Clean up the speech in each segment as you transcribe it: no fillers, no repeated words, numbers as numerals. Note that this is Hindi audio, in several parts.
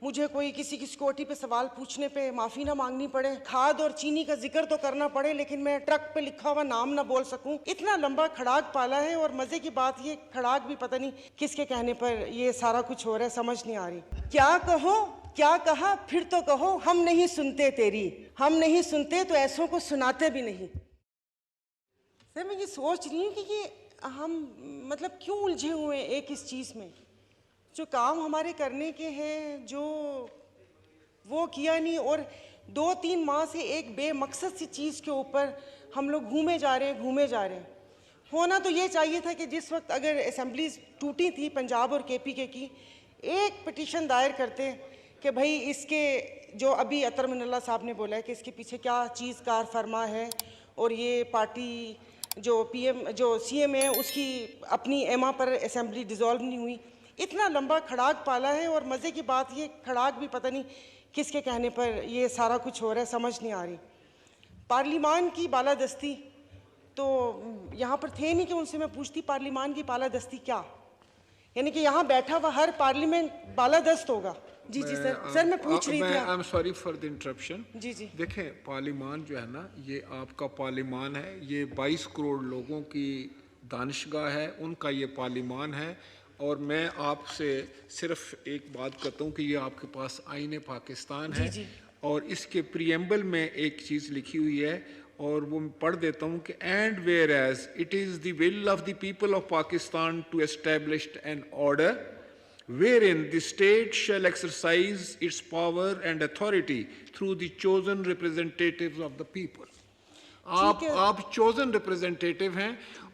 मुझे कोई किसी की सिक्योरिटी पे सवाल पूछने पे माफ़ी ना मांगनी पड़े, खाद और चीनी का जिक्र तो करना पड़े लेकिन मैं ट्रक पे लिखा हुआ नाम ना बोल सकूं। इतना लंबा खड़ाक पाला है और मज़े की बात ये खड़ाक भी पता नहीं किसके कहने पर ये सारा कुछ हो रहा है, समझ नहीं आ रही। क्या कहो, क्या कहा, फिर तो कहो, हम नहीं सुनते तेरी, हम नहीं सुनते तो ऐसों को सुनाते भी नहीं। सर मैं ये सोच रही हूँ कि ये हम मतलब क्यों उलझे हुए हैं एक इस चीज़ में, जो काम हमारे करने के हैं जो वो किया नहीं, और 2-3 माह से एक बेमकसद सी चीज़ के ऊपर हम लोग घूमे जा रहे हैं। होना तो ये चाहिए था कि जिस वक्त अगर असेंबलीज टूटी थी पंजाब और केपीके की, एक पिटीशन दायर करते कि भाई इसके जो अभी अतर मिनल्ला साहब ने बोला है कि इसके पीछे क्या चीज़ कार फरमा है, और ये पार्टी जो पीएम जो सीएम है उसकी अपनी एमा पर असेंबली डिज़ोल्व नहीं हुई। इतना लंबा खड़ाक पाला है और मज़े की बात ये खड़ाक भी पता नहीं किसके कहने पर ये सारा कुछ हो रहा है, समझ नहीं आ रही। पार्लिमान की बालादस्ती तो यहाँ पर थे नहीं कि उनसे मैं पूछती पार्लिमान की बालादस्ती क्या, यानी कि यहाँ बैठा हुआ हर पार्लियामेंट बालादस्त होगा। जी जी सर मैं पूछ रही थी। I am sorry for the interruption. जी जी देखें, पार्लिमान जो है ना, ये आपका पार्लिमान है, ये 22 करोड़ लोगों की दानिशगाह है, उनका ये पार्लिमान है। और मैं आपसे सिर्फ एक बात कहता हूँ कि ये आपके पास आईन पाकिस्तान है, जी। और इसके प्रीएम्बल में एक चीज़ लिखी हुई है और वो पढ़ देता हूँ कि and whereas it is the will of the people of Pakistan to establish an order wherein the state shall exercise its power and authority through the chosen representatives of the people. आप chosen representative हैं,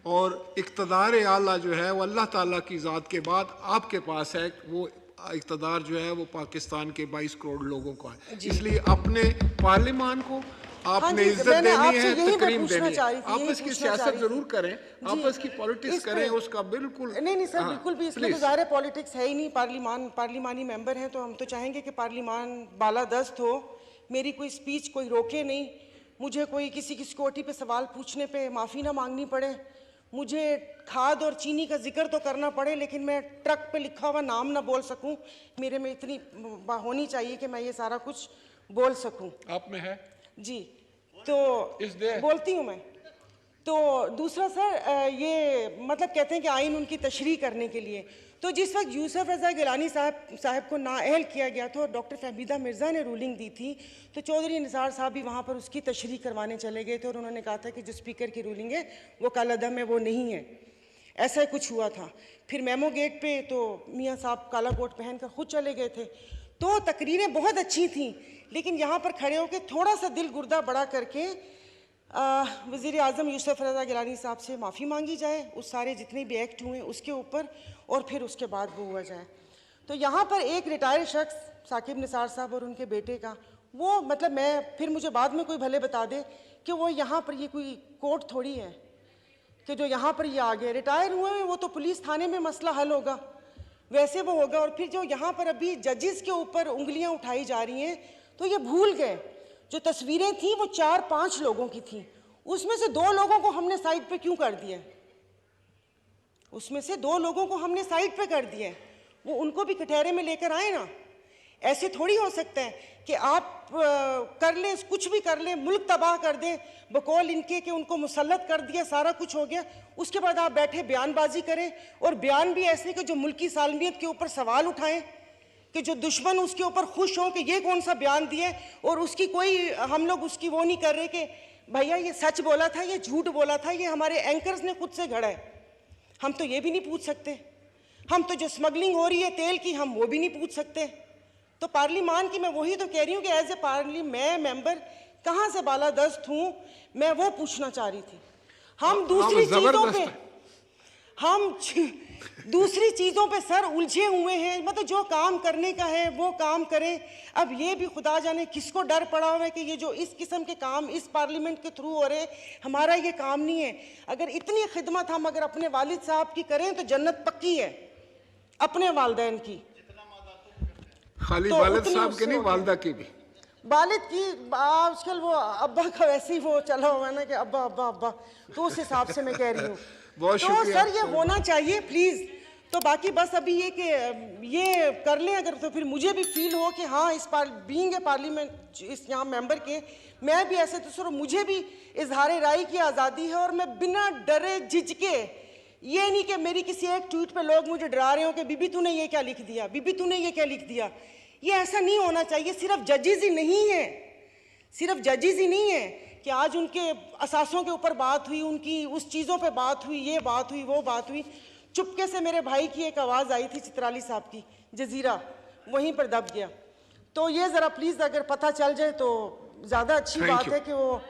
और इक़्तिदार आला जो है वो अल्लाह ताला की ज़ात के बाद आपके पास है। वो इक़्तिदार जो है वो पाकिस्तान के 22 करोड़ लोगों का है, इसलिए अपने पार्लियामान को आपने इज्जत देनी है, तकरीम देनी है। आपस की सियासत जरूर करें, आपस की पॉलिटिक्स करें, उसका बिल्कुल नहीं सर बिल्कुल भी इसमें तो ज़ाहिर पॉलिटिक्स है ही नहीं। पार्लिमानी मेंबर हैं तो हम तो चाहेंगे कि पार्लिमान बालादस्त हो, मेरी कोई स्पीच कोई रोके नहीं, मुझे कोई किसी की सिक्योरिटी पे सवाल पूछने पे माफ़ी ना मांगनी पड़े, मुझे खाद और चीनी का जिक्र तो करना पड़े लेकिन मैं ट्रक पे लिखा हुआ नाम ना बोल सकूं। मेरे में इतनी होनी चाहिए कि मैं ये सारा कुछ बोल सकूं। आप में है जी, तो बोलती हूँ मैं। तो दूसरा सर ये मतलब कहते हैं कि आइन उनकी तशरीह करने के लिए, तो जिस वक्त यूसुफ रज़ा गिलानी साहब को नाअहल किया गया था और डॉक्टर फहमीदा मिर्ज़ा ने रूलिंग दी थी, तो चौधरी निसार साहब भी वहाँ पर उसकी तशरीह करवाने चले गए थे और उन्होंने कहा था कि जो स्पीकर की रूलिंग है वो कालादम है, वो नहीं है। ऐसा कुछ हुआ था। फिर मेमो गेट पे तो मियाँ साहब काला कोट पहनकर खुद चले गए थे। तो तकरीरें बहुत अच्छी थीं, लेकिन यहाँ पर खड़े होकर थोड़ा सा दिल गुर्दा बड़ा करके वज़ीर आज़म यूसुफ रज़ा गिलानी साहब से माफ़ी मांगी जाए उस सारे जितने भी एक्ट हुए उसके ऊपर, और फिर उसके बाद वो हुआ जाए। तो यहाँ पर एक रिटायर्ड शख्स साकिब निसार साहब और उनके बेटे का वो मतलब मैं फिर मुझे बाद में कोई भले बता दे कि वो यहाँ पर ये कोई कोर्ट थोड़ी है कि जो यहाँ पर ये आ गए रिटायर हुए हैं, वो तो पुलिस थाने में मसला हल होगा, वैसे वो होगा। और फिर जो यहाँ पर अभी जजेस के ऊपर उंगलियाँ उठाई जा रही हैं, तो ये भूल गए जो तस्वीरें थी वो 4-5 लोगों की थी, उसमें से 2 लोगों को हमने साइड पे क्यों कर दिया? उसमें से 2 लोगों को हमने साइड पे कर दिया, वो उनको भी कटहरे में लेकर आए ना। ऐसे थोड़ी हो सकता है कि आप कर लें, कुछ भी कर लें, मुल्क तबाह कर दें बकौल इनके कि उनको मुसल्लत कर दिया, सारा कुछ हो गया, उसके बाद आप बैठे बयानबाजी करें, और बयान भी ऐसे कि जो मुल्की सालमियत के ऊपर सवाल उठाएं, कि जो दुश्मन उसके ऊपर खुश हों कि ये कौन सा बयान दिया, और उसकी कोई हम लोग उसकी वो नहीं कर रहे कि भैया ये सच बोला था, ये झूठ बोला था, ये हमारे एंकर्स ने खुद से गढ़ा है। हम तो ये भी नहीं पूछ सकते। हम तो जो स्मगलिंग हो रही है तेल की, हम वो भी नहीं पूछ सकते। तो पार्लिमान की मैं वही तो कह रही हूँ कि एज ए मैं मेंबर कहाँ से बालादस्त हूँ, मैं वो पूछना चाह रही थी। हम दूसरी चीज़ों पे सर उलझे हुए हैं, मतलब जो काम करने का है वो काम करें। अब ये भी खुदा जाने किसको डर पड़ा हुआ है कि ये जो इस किस्म के काम इस पार्लियामेंट के थ्रू हो रहे हैं, हमारा ये काम नहीं है। अगर इतनी खिदमत हम अगर अपने वालिद साहब की करें तो जन्नत पक्की है, अपने वालिदैन की, खाली वालिद साहब के नहीं, वालिदा की भी। वालिद की आजकल वो अब्बा का वैसे ही वो चला हुआ है ना कि अब्बा अब्बा अब्बा, तो उस हिसाब से मैं कह रही हूँ। तो सर ये होना चाहिए प्लीज, तो बाकी बस अभी ये कि ये कर लें अगर, तो फिर मुझे भी फील हो कि हाँ इस बीइंग ए पार्लियामेंट इस यहाँ मेंबर के, मैं भी ऐसे तो सर मुझे भी इजहार राय की आज़ादी है और मैं बिना डरे झिझके, ये नहीं कि मेरी किसी एक ट्वीट पे लोग मुझे डरा रहे हो कि बीबी तूने ये क्या लिख दिया, बीबी तूने ये क्या लिख दिया, ये ऐसा नहीं होना चाहिए। सिर्फ जजेस ही नहीं है, सिर्फ जजेस ही नहीं है कि आज उनके असासों के ऊपर बात हुई, उनकी उस चीज़ों पे बात हुई, ये बात हुई, वो बात हुई, चुपके से मेरे भाई की एक आवाज़ आई थी चित्राली साहब की, जजीरा, वहीं पर दब गया। तो ये ज़रा प्लीज़ अगर पता चल जाए तो ज़्यादा अच्छी बात है कि वो